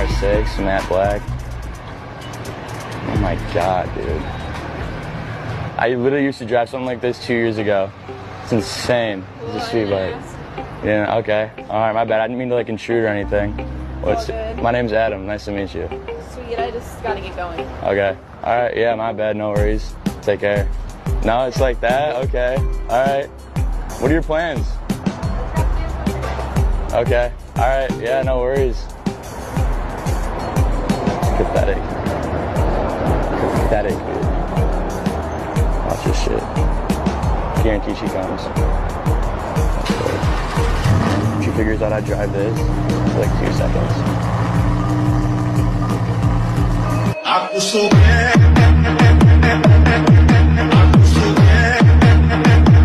R6, matte black. Oh my God, dude. I literally used to drive something like this 2 years ago. It's insane. It's a sweet bike. Yeah, okay. Alright, my bad. I didn't mean to like intrude or anything. My name's Adam. Nice to meet you. Sweet, I just gotta get going. Okay. Alright, yeah, my bad. No worries. Take care. No, it's like that? Okay. Alright. What are your plans? Okay. Alright, yeah, no worries. Pathetic. Pathetic, dude. Watch this shit. Guarantee she comes. She figures out I drive this for like 2 seconds. I feel so bad.